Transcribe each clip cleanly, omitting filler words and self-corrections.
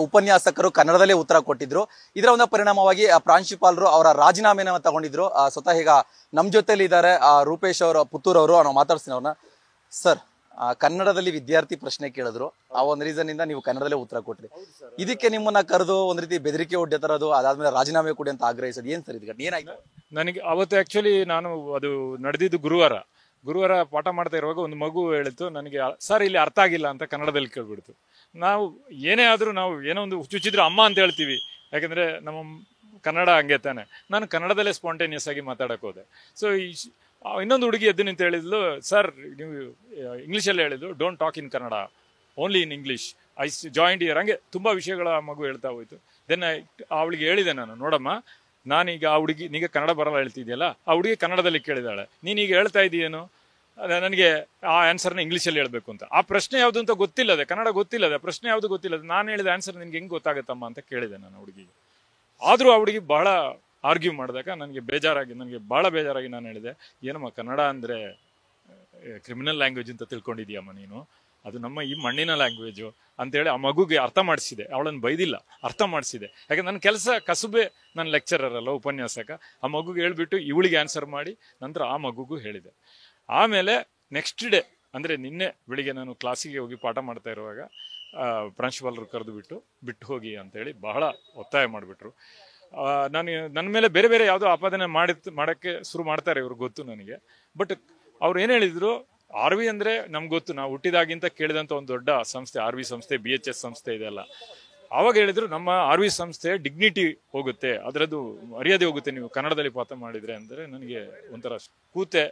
ಉಪನ್ಯಾಸಕರು ಕನ್ನಡದಲ್ಲೇ ಉತ್ತರ ಕೊಟ್ಟಿದ್ರು. ಇದರ ಒಂದು ಪರಿಣಾಮವಾಗಿ ಪ್ರಾಂಶುಪಾಲರು ಅವರ ರಾಜೀನಾಮೆಯನ್ನು ತಗೊಂಡಿದ್ರು. ಸ್ವತಃ ಈಗ ನಮ್ಮ ಜೊತೆಲಿ ಇದ್ದಾರೆ ರೂಪೇಶ್ ಅವರು, ಪುತ್ತೂರ್ ಅವರು. ನಾವು ಮಾತಾಡ್ತೀನಿ ಅವ್ರನ್ನ. ಸರ್, ಕನ್ನಡದಲ್ಲಿ ವಿದ್ಯಾರ್ಥಿ ಪ್ರಶ್ನೆ ಕೇಳಿದ್ರು, ಆ ಒಂದು ರೀಸನ್ ಇಂದ ನೀವು ಕನ್ನಡದಲ್ಲೇ ಉತ್ತರ ಕೊಟ್ರಿ. ಇದಕ್ಕೆ ನಿಮ್ಮನ್ನ ಕರೆದು ಒಂದ್ ರೀತಿ ಬೆದರಿಕೆ ಒಡ್ಡೆ ತರೋದು, ಅದಾದ್ಮೇಲೆ ರಾಜೀನಾಮೆ ಕೊಡಿ ಅಂತ ಆಗ್ರಹಿಸೋದು ಏನ್ ಸರ್? ಇದಕ್ಕೆ ಏನಾಯ್ತು? ನನಗೆ ಅವತ್ತು ಆಕ್ಚುಲಿ ಅದು ನಡೆದಿದ್ದು ಗುರುವಾರ ಪಾಠ ಮಾಡ್ತಾ ಇರುವಾಗ ಒಂದು ಮಗು ಹೇಳಿತ್ತು ನನಗೆ, ಸರ್ ಇಲ್ಲಿ ಅರ್ಥ ಆಗಿಲ್ಲ ಅಂತ ಕನ್ನಡದಲ್ಲಿ ಕೇಳ್ಬಿಡ್ತು. ನಾವು ಏನೇ ಆದ್ರೂ ನಾವು ಏನೋ ಒಂದು ಚುಚ್ಚಿದ್ರು ಅಮ್ಮ ಅಂತ ಹೇಳ್ತೀವಿ, ಯಾಕಂದ್ರೆ ನಮ್ಮ ಕನ್ನಡ ಹಂಗೆ ತಾನೆ. ನಾನು ಕನ್ನಡದಲ್ಲೇ ಸ್ಪಾಂಟೇನಿಯಸ್ ಆಗಿ ಮಾತಾಡಕ್ ಹೋದೆ. ಸೊ ಇನ್ನೊಂದು ಹುಡುಗಿ ಎದ್ದು ನಿಂತ ಹೇಳಿದ್ಲು, ಸರ್ ನೀವು ಇಂಗ್ಲೀಷಲ್ಲಿ ಹೇಳಿದ್ರು, don't talk in Kannada, only in English, I joint year. ಹಂಗೆ ತುಂಬಾ ವಿಷಯಗಳ ಮಗು ಹೇಳ್ತಾ ಹೋಯ್ತು. ದೆನ್ ಅವಳಿಗೆ ಹೇಳಿದೆ ನಾನು, ನೋಡಮ್ಮ, ನಾನೀಗ ಆ ಹುಡುಗಿ, ನೀಗ ಕನ್ನಡ ಬರಲ್ಲ ಹೇಳ್ತಿದ್ಯಲ್ಲ, ಆ ಹುಡುಗಿ ಕನ್ನಡದಲ್ಲಿ ಕೇಳಿದಾಳೆ, ನೀನೀಗ ಹೇಳ್ತಾ ಇದೀಯೇನು, ನನಗೆ ಆ ಆನ್ಸರ್ನ ಇಂಗ್ಲೀಷಲ್ಲಿ ಹೇಳ್ಬೇಕು ಅಂತ. ಆ ಪ್ರಶ್ನೆ ಯಾವುದು ಅಂತ ಗೊತ್ತಿಲ್ಲದೆ, ಕನ್ನಡ ಗೊತ್ತಿಲ್ಲದೆ, ಪ್ರಶ್ನೆ ಯಾವುದು ಗೊತ್ತಿಲ್ಲದೆ ನಾನು ಹೇಳಿದ ಆನ್ಸರ್ ನಿನ್ಗೆ ಹೆಂಗ್ ಗೊತ್ತಾಗತ್ತಮ್ಮ ಅಂತ ಕೇಳಿದೆ ನಾನು ಹುಡುಗಿಗೆ. ಆದ್ರೂ ಆ ಹುಡುಗಿ ಬಹಳ ಆರ್ಗ್ಯೂ ಮಾಡಿದಾಗ ನನಗೆ ಬಹಳ ಬೇಜಾರಾಗಿ ನಾನು ಹೇಳಿದೆ, ಏನಮ್ಮ ಕನ್ನಡ ಅಂದ್ರೆ ಕ್ರಿಮಿನಲ್ ಲ್ಯಾಂಗ್ವೇಜ್ ಅಂತ ತಿಳ್ಕೊಂಡಿದ್ಯಮ್ಮ ನೀನು, ಅದು ನಮ್ಮ ಈ ಮಣ್ಣಿನ ಲ್ಯಾಂಗ್ವೇಜು ಅಂತೇಳಿ ಆ ಮಗುಗೆ ಅರ್ಥ ಮಾಡಿಸಿದೆ. ಅವಳನ್ನು ಬೈದಿಲ್ಲ, ಅರ್ಥ ಮಾಡಿಸಿದೆ. ಯಾಕಂದ್ರೆ ನನ್ನ ಕೆಲಸ ಕಸುಬೆ, ನನ್ನ ಲೆಕ್ಚರರ್ ಅಲ್ಲ, ಉಪನ್ಯಾಸಕ. ಆ ಮಗುಗೆ ಹೇಳ್ಬಿಟ್ಟು ಇವಳಿಗೆ ಆನ್ಸರ್ ಮಾಡಿ ನಂತರ ಆ ಮಗುಗೂ ಹೇಳಿದೆ. ಆಮೇಲೆ ನೆಕ್ಸ್ಟ್ ಡೇ ಅಂದ್ರೆ ನಿನ್ನೆ ಬೆಳಿಗ್ಗೆ ನಾನು ಕ್ಲಾಸಿಗೆ ಹೋಗಿ ಪಾಠ ಮಾಡ್ತಾ ಇರುವಾಗ ಪ್ರಾಂಶುಪಾಲರು ಕರೆದು ಬಿಟ್ಟು ಹೋಗಿ ಅಂತೇಳಿ ಬಹಳ ಒತ್ತಾಯ ಮಾಡಿಬಿಟ್ರು. ನನ್ನ ಮೇಲೆ ಬೇರೆ ಬೇರೆ ಯಾವುದೋ ಆಪಾದನೆ ಮಾಡಕ್ಕೆ ಶುರು ಮಾಡ್ತಾರೆ ಇವ್ರು, ಗೊತ್ತು ನನಗೆ. ಬಟ್ ಅವ್ರು ಏನ್ ಹೇಳಿದ್ರು, RV ಅಂದ್ರೆ ನಮ್ಗೆ ಗೊತ್ತು, ನಾವು ಹುಟ್ಟಿದಾಗಿಂತ ಕೇಳಿದಂತ ಒಂದು ದೊಡ್ಡ ಸಂಸ್ಥೆ RV ಸಂಸ್ಥೆ, BHS ಸಂಸ್ಥೆ ಇದೆಲ್ಲ. ಆವಾಗ ಹೇಳಿದ್ರು, ನಮ್ಮ RV ಸಂಸ್ಥೆ ಡಿಗ್ನಿಟಿ ಹೋಗುತ್ತೆ, ಅದರದ್ದು ಮರ್ಯಾದೆ ಹೋಗುತ್ತೆ ನೀವು ಕನ್ನಡದಲ್ಲಿ ಪಾಠ ಮಾಡಿದ್ರೆ. ಅಂದ್ರೆ ನನಗೆ ಒಂಥರ ಕೂತೆ.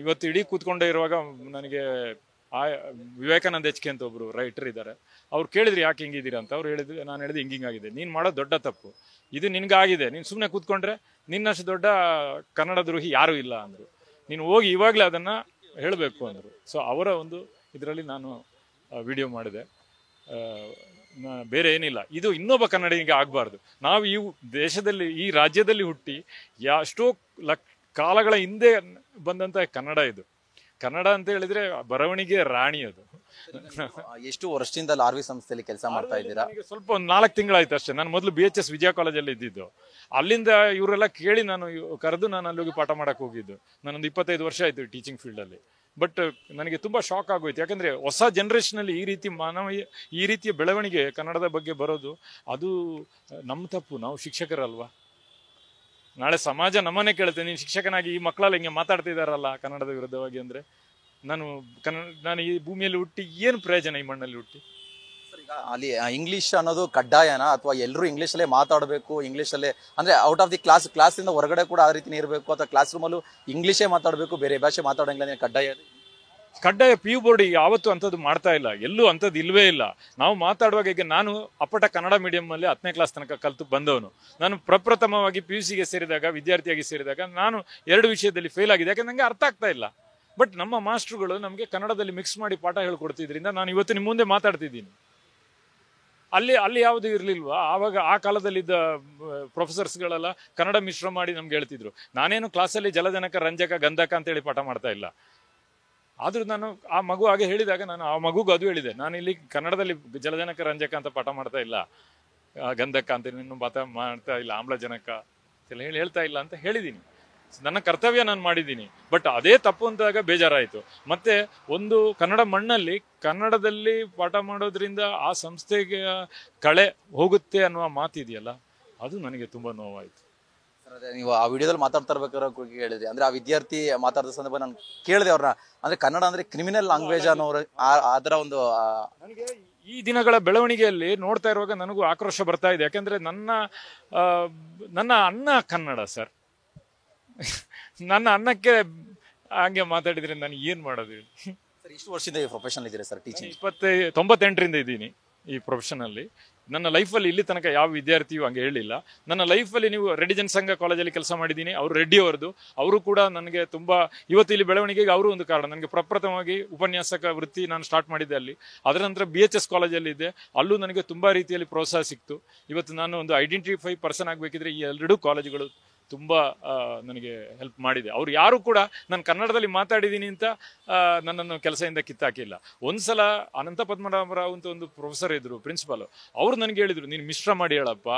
ಇವತ್ತು ಇಡೀ ಕೂತ್ಕೊಂಡೇ ಇರುವಾಗ ನನಗೆ ವಿವೇಕಾನಂದ HK ಅಂತ ಒಬ್ರು ರೈಟರ್ ಇದ್ದಾರೆ, ಅವ್ರು ಕೇಳಿದ್ರು ಯಾಕೆ ಹಿಂಗಿದ್ದೀರಾ ಅಂತ. ಅವ್ರು ಹೇಳಿದ್ರು, ನಾನು ಹೇಳಿದೆ ಹಿಂಗಾಗಿದೆ, ನೀನ್ ಮಾಡೋ ದೊಡ್ಡ ತಪ್ಪು, ಇದು ನಿನ್ಗಾಗಿದೆ, ನೀನ್ ಸುಮ್ಮನೆ ಕೂತ್ಕೊಂಡ್ರೆ ನಿನ್ನಷ್ಟು ದೊಡ್ಡ ಕನ್ನಡ ದ್ರೋಹಿ ಯಾರು ಇಲ್ಲ ಅಂದ್ರು. ನೀನು ಹೋಗಿ ಇವಾಗ್ಲೇ ಅದನ್ನ ಹೇಳಬೇಕು ಅಂದ್ರು. ಸೊ ಅವರ ಒಂದು ಇದರಲ್ಲಿ ನಾನು ವಿಡಿಯೋ ಮಾಡಿದೆ. ಬೇರೆ ಏನಿಲ್ಲ, ಇದು ಇನ್ನೊಬ್ಬ ಕನ್ನಡಿಗನಿಗೆ ಆಗ್ಬಾರ್ದು. ನಾವು ಈ ದೇಶದಲ್ಲಿ, ಈ ರಾಜ್ಯದಲ್ಲಿ ಹುಟ್ಟಿ ಎಷ್ಟೋ ಕಾಲಗಳ ಹಿಂದೆ ಬಂದಂತ ಕನ್ನಡ ಇದು. ಕನ್ನಡ ಅಂತ ಹೇಳಿದ್ರೆ ಬರವಣಿಗೆ ರಾಣಿ ಅದು. ಎಷ್ಟು ವರ್ಷದಿಂದ RV ಸಂಸ್ಥೆಯಲ್ಲಿ ಕೆಲಸ ಮಾಡ್ತಾ ಇದ್ದೀರಾ? ಸ್ವಲ್ಪ ಒಂದು 4 ತಿಂಗಳಾಯ್ತು ಅಷ್ಟೇ. ನಾನು ಮೊದಲು BHS ವಿಜಯ ಕಾಲೇಜಲ್ಲಿ ಇದ್ದಿದ್ದು. ಅಲ್ಲಿಂದ ಇವರೆಲ್ಲ ಕೇಳಿ ನಾನು ಕರೆದು ನಾನು ಅಲ್ಲಿ ಹೋಗಿ ಪಾಠ ಮಾಡಕ್ ಹೋಗಿದ್ದು. ನಾನೊಂದು 25 ವರ್ಷ ಆಯ್ತು ಟೀಚಿಂಗ್ ಫೀಲ್ಡ್ ಅಲ್ಲಿ. ಬಟ್ ನನಗೆ ತುಂಬಾ ಶಾಕ್ ಆಗೋಯ್ತು, ಯಾಕಂದ್ರೆ ಹೊಸ ಜನರೇಷನ್ ಅಲ್ಲಿ ಈ ರೀತಿಯ ಬೆಳವಣಿಗೆ ಕನ್ನಡದ ಬಗ್ಗೆ ಬರೋದು, ಅದು ನಮ್ಮ ತಪ್ಪು. ನಾವು ಶಿಕ್ಷಕರಲ್ವಾ, ನಾಳೆ ಸಮಾಜ ನಮ್ಮನ್ನೇ ಕೇಳುತ್ತೆ, ನೀನು ಶಿಕ್ಷಕನಾಗಿ ಈ ಮಕ್ಕಳೆಲ್ಲ ಹಿಂಗೆ ಮಾತಾಡ್ತಿದಾರಲ್ಲ ಕನ್ನಡದ ವಿರುದ್ಧವಾಗಿ ಅಂದ್ರೆ ನಾನು ಈ ಭೂಮಿಯಲ್ಲಿ ಹುಟ್ಟಿ ಏನು ಪ್ರಯೋಜನ, ಈ ಮಣ್ಣಲ್ಲಿ ಹುಟ್ಟಿ? ಅಲ್ಲಿ ಇಂಗ್ಲಿಷ್ ಅನ್ನೋದು ಕಡ್ಡಾಯನಾ, ಅಥವಾ ಎಲ್ಲರೂ ಇಂಗ್ಲಿಷಲ್ಲೇ ಮಾತಾಡಬೇಕು, ಇಂಗ್ಲಿಷಲ್ಲೇ ಅಂದ್ರೆ ಔಟ್ ಆಫ್ ದಿ ಕ್ಲಾಸ್ ಇಂದ ಹೊರಗಡೆ ಕೂಡ ಆ ರೀತಿ ಇರಬೇಕು, ಅಥವಾ ಕ್ಲಾಸ್ ರೂಮ್ ಅಲ್ಲೂ ಇಂಗ್ಲಿಷೇ ಮಾತಾಡಬೇಕು, ಬೇರೆ ಭಾಷೆ ಮಾತಾಡಂಗಿಲ್ಲ, ಕಡ್ಡಾಯ? PU ಬೋರ್ಡ್ ಯಾವತ್ತೂ ಅಂಥದ್ದು ಮಾಡ್ತಾ ಇಲ್ಲ, ಎಲ್ಲೂ ಅಂಥದ್ದು ಇಲ್ವೇ ಇಲ್ಲ. ನಾವು ಮಾತಾಡುವಾಗ, ಈಗ ನಾನು ಅಪ್ಪಟ ಕನ್ನಡ ಮೀಡಿಯಂ ಅಲ್ಲಿ 10ನೇ ಕ್ಲಾಸ್ ತನಕ ಕಲ್ತು ಬಂದವನು. ನಾನು ಪ್ರಪ್ರಥಮವಾಗಿ PUCಗೆ ಸೇರಿದಾಗ, ವಿದ್ಯಾರ್ಥಿಯಾಗಿ ಸೇರಿದಾಗ ನಾನು 2 ವಿಷಯದಲ್ಲಿ ಫೇಲ್ ಆಗಿದೆ, ಯಾಕಂದ್ರೆ ನಂಗೆ ಅರ್ಥ ಆಗ್ತಾ ಇಲ್ಲ. ಬಟ್ ನಮ್ಮ ಮಾಸ್ಟರ್ಗಳು ನಮಗೆ ಕನ್ನಡದಲ್ಲಿ ಮಿಕ್ಸ್ ಮಾಡಿ ಪಾಠ ಹೇಳ್ಕೊಡ್ತಿದ್ರಿಂದ ನಾನು ಇವತ್ತು ನಿಮ್ಮ ಮುಂದೆ ಮಾತಾಡ್ತಿದ್ದೀನಿ. ಅಲ್ಲಿ ಯಾವುದು ಇರ್ಲಿಲ್ವಾ? ಆವಾಗ ಆ ಕಾಲದಲ್ಲಿದ್ದ ಪ್ರೊಫೆಸರ್ಸ್ಗಳೆಲ್ಲ ಕನ್ನಡ ಮಿಶ್ರ ಮಾಡಿ ನಮ್ಗೆ ಹೇಳ್ತಿದ್ರು. ನಾನೇನು ಕ್ಲಾಸಲ್ಲಿ ಜಲಜನಕ, ರಂಜಕ, ಗಂಧಕ ಅಂತೇಳಿ ಪಾಠ ಮಾಡ್ತಾ ಇಲ್ಲ. ಆದ್ರೂ ನಾನು ಆ ಮಗು ಹಾಗೆ ಹೇಳಿದಾಗ ನಾನು ಆ ಮಗುಗೂ ಅದು ಹೇಳಿದೆ, ನಾನು ಇಲ್ಲಿ ಕನ್ನಡದಲ್ಲಿ ಜಲಜನಕ, ರಂಜಕ ಅಂತ ಪಾಠ ಮಾಡ್ತಾ ಇಲ್ಲ, ಗಂಧಕ ಅಂತ ಇನ್ನು ಪಾಠ ಮಾಡ್ತಾ ಇಲ್ಲ, ಆಮ್ಲಜನಕ ಹೇಳ್ತಾ ಇಲ್ಲ ಅಂತ ಹೇಳಿದ್ದೀನಿ. ನನ್ನ ಕರ್ತವ್ಯ ನಾನು ಮಾಡಿದ್ದೀನಿ. ಬಟ್ ಅದೇ ತಪ್ಪು ಅಂತಾಗ ಬೇಜಾರಾಯಿತು. ಮತ್ತೆ ಒಂದು ಕನ್ನಡ ಮಣ್ಣಲ್ಲಿ ಕನ್ನಡದಲ್ಲಿ ಪಾಠ ಮಾಡೋದ್ರಿಂದ ಆ ಸಂಸ್ಥೆಗೆ ಕಳೆ ಹೋಗುತ್ತೆ ಅನ್ನುವ ಮಾತಿದೆಯಲ್ಲ, ಅದು ನನಗೆ ತುಂಬಾ ನೋವಾಯಿತು. ನೀವು ಆ ವಿಡಿಯೋದಲ್ಲಿ ಮಾತಾಡ್ತಾ ಇರ್ಬೇಕಾದ್ರೆ ಹೇಳಿದ್ರಿ, ಅಂದ್ರೆ ಆ ವಿದ್ಯಾರ್ಥಿ ಮಾತಾಡಿದ ಸಂದರ್ಭ ನಾನು ಕೇಳಿದೆ ಅವ್ರನ್ನ, ಅಂದ್ರೆ ಕನ್ನಡ ಅಂದ್ರೆ ಕ್ರಿಮಿನಲ್ ಲ್ಯಾಂಗ್ವೇಜ್ ಅನ್ನೋರು, ಅದರ ಒಂದು ನನಗೆ ಈ ದಿನಗಳ ಬೆಳವಣಿಗೆಯಲ್ಲಿ ನೋಡ್ತಾ ಇರುವಾಗ ನನಗೂ ಆಕ್ರೋಶ ಬರ್ತಾ ಇದೆ. ಯಾಕಂದ್ರೆ ನನ್ನ ಅನ್ನ ಕನ್ನಡ ಸರ್, ನನ್ನ ಅನ್ನಕ್ಕೆ ಹಂಗೆ ಮಾತಾಡಿದ್ರೆ ನಾನು ಏನ್ ಮಾಡೋದು? ಇಷ್ಟು ವರ್ಷದಿಂದ ಈ ಪ್ರೊಫೆಷನ್ ಇದ್ದೀರಾ ಸರ್? ಟೀಚಿಂಗ್ 98ರಿಂದ ಇದ್ದೀನಿ ಈ ಪ್ರೊಫೆಷನ್ ಅಲ್ಲಿ. ನನ್ನ ಲೈಫಲ್ಲಿ ಇಲ್ಲಿ ತನಕ ಯಾವ ವಿದ್ಯಾರ್ಥಿಯು ಹಂಗೆ ಹೇಳಿಲ್ಲ. ನನ್ನ ಲೈಫಲ್ಲಿ ನೀವು ರೆಡ್ಡಿ ಜನಸಂಘ ಕಾಲೇಜಲ್ಲಿ ಕೆಲಸ ಮಾಡಿದ್ದೀನಿ, ಅವರು ರೆಡ್ಡಿ ಅವರದು, ಅವರು ಕೂಡ ನನಗೆ ತುಂಬಾ ಇವತ್ತು ಇಲ್ಲಿ ಬೆಳವಣಿಗೆಗೆ ಅವರು ಒಂದು ಕಾರಣ. ನನಗೆ ಪ್ರಪ್ರಥಮವಾಗಿ ಉಪನ್ಯಾಸಕ ವೃತ್ತಿ ನಾನು ಸ್ಟಾರ್ಟ್ ಮಾಡಿದ್ದೆ ಅಲ್ಲಿ. ಅದರ ನಂತರ BHS ಕಾಲೇಜಲ್ಲಿ ಇದ್ದೆ, ಅಲ್ಲೂ ನನಗೆ ತುಂಬಾ ರೀತಿಯಲ್ಲಿ ಪ್ರೋತ್ಸಾಹ ಸಿಕ್ತು. ಇವತ್ತು ನಾನು ಒಂದು ಐಡೆಂಟಿಫೈ ಪರ್ಸನ್ ಆಗಬೇಕಿದ್ರೆ ಈ 2 ಕಾಲೇಜುಗಳು ತುಂಬ ನನಗೆ ಹೆಲ್ಪ್ ಮಾಡಿದೆ. ಅವ್ರು ಯಾರು ಕೂಡ ನಾನು ಕನ್ನಡದಲ್ಲಿ ಮಾತಾಡಿದ್ದೀನಿ ಅಂತ ನನ್ನನ್ನು ಕೆಲಸದಿಂದ ಕಿತ್ತಾಕಿಲ್ಲ. ಒಂದ್ಸಲ ಅನಂತ ಪದ್ಮನಾಭರಾವ್ ಅಂತ ಒಂದು ಪ್ರೊಫೆಸರ್ ಇದ್ರು, ಪ್ರಿನ್ಸಿಪಾಲ್, ಅವ್ರು ನನಗೆ ಹೇಳಿದ್ರು, ನೀನು ಮಿಶ್ರ ಮಾಡಿ ಹೇಳಪ್ಪ,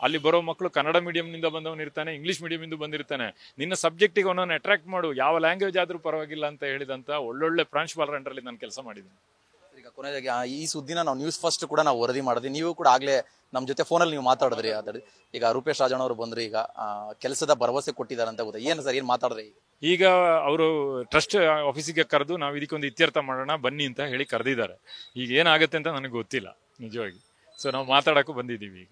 ಅಲ್ಲಿ ಬರೋ ಮಕ್ಕಳು ಕನ್ನಡ ಮೀಡಿಯಂನಿಂದ ಬಂದವನು ಇರ್ತಾನೆ, ಇಂಗ್ಲೀಷ್ ಮೀಡಿಯಮಿಂದ ಬಂದಿರ್ತಾನೆ, ನಿನ್ನ ಸಬ್ಜೆಕ್ಟಿಗೆ ಅವನನ್ನು ಅಟ್ರಾಕ್ಟ್ ಮಾಡು, ಯಾವ ಲ್ಯಾಂಗ್ವೇಜ್ ಆದರೂ ಪರವಾಗಿಲ್ಲ ಅಂತ ಹೇಳಿದಂಥ ಒಳ್ಳೊಳ್ಳೆ ಪ್ರಾಂಶುಪಾಲರ ಅಂಡರಲ್ಲಿ ನಾನು ಕೆಲಸ ಮಾಡಿದ್ದೀನಿ. ಈಗ ಕೊನೆಯದಾಗಿ ಈ ಸುದ್ದಿನ ನಾವು ನ್ಯೂಸ್ ಫಸ್ಟ್ ಕೂಡ ನಾವು ವರದಿ ಮಾಡಿದ್ವಿ, ನೀವು ಕೂಡ ಆಗ್ಲೇ ನಮ್ಮ ಜೊತೆ ಫೋನಲ್ಲಿ ನೀವು ಮಾತಾಡಿದ್ರಿ. ಈಗ ರೂಪೇಶ್ ರಾಜಣ್ಣ ಅವರು ಬಂದ್ರು, ಈಗ ಕೆಲಸದ ಭರವಸೆ ಕೊಟ್ಟಿದ್ದಾರೆ ಅಂತ ಗೊತ್ತಾ, ಏನು ಸರ್ ಏನು ಮಾತಾಡಿದ್ರಿ? ಈಗ ಅವರು ಟ್ರಸ್ಟ್ ಆಫೀಸಿಗೆ ಕರೆದು ನಾವು ಇದಕ್ಕೊಂದು ಇತ್ಯರ್ಥ ಮಾಡೋಣ ಬನ್ನಿ ಅಂತ ಹೇಳಿ ಕರೆದಿದ್ದಾರೆ. ಈಗ ಏನಾಗುತ್ತೆ ಅಂತ ನನಗೆ ಗೊತ್ತಿಲ್ಲ ನಿಜವಾಗಿ. ಸೊ ನಾವು ಮಾತಾಡಕ್ಕೂ ಬಂದಿದ್ದೀವಿ ಈಗ.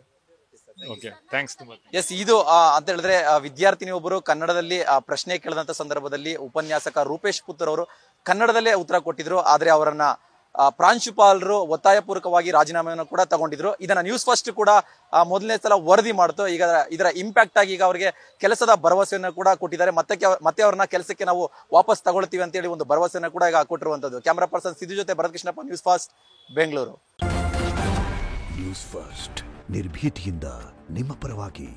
ಓಕೆ, ಥ್ಯಾಂಕ್ಸ್ ತುಂಬ. ಎಸ್, ಇದು ಅಂತ ಹೇಳಿದ್ರೆ ವಿದ್ಯಾರ್ಥಿನಿ ಒಬ್ಬರು ಕನ್ನಡದಲ್ಲಿ ಪ್ರಶ್ನೆ ಕೇಳಿದಂತ ಸಂದರ್ಭದಲ್ಲಿ ಉಪನ್ಯಾಸಕ ರೂಪೇಶ್ ಪುತ್ತೂರ್ ಅವರು ಕನ್ನಡದಲ್ಲೇ ಉತ್ತರ ಕೊಟ್ಟಿದ್ರು. ಆದ್ರೆ ಅವರನ್ನ ಪ್ರಾಂಶುಪಾಲರು ಒತ್ತಾಯಪೂರ್ವಕವಾಗಿ ರಾಜೀನಾಮೆಯನ್ನು ಕೂಡ ತಗೊಂಡಿದ್ರು. ಇದನ್ನ ನ್ಯೂಸ್ ಫಸ್ಟ್ ಕೂಡ ಮೊದಲನೇ ಸಲ ವರದಿ ಮಾಡ್ತು. ಈಗ ಇದರ ಇಂಪ್ಯಾಕ್ಟ್ ಆಗಿ ಈಗ ಅವರಿಗೆ ಕೆಲಸದ ಭರವಸೆಯನ್ನು ಕೂಡ ಕೊಟ್ಟಿದ್ದಾರೆ. ಮತ್ತೆ ಅವ್ರನ್ನ ಕೆಲಸಕ್ಕೆ ನಾವು ವಾಪಸ್ ತಗೊಳ್ತೀವಿ ಅಂತ ಹೇಳಿ ಒಂದು ಭರವಸೆಯನ್ನು ಕೂಡ ಈಗ ಕೊಟ್ಟಿರುವಂತದ್ದು. ಕ್ಯಾಮರಾ ಪರ್ಸನ್ ಸಿದ್ದು ಜೊತೆ Bharath Krishnappa, news first, Bengaluru. News first ನಿರ್ಭೀತಿಯಿಂದ ನಿಮ್ಮ ಪರವಾಗಿ.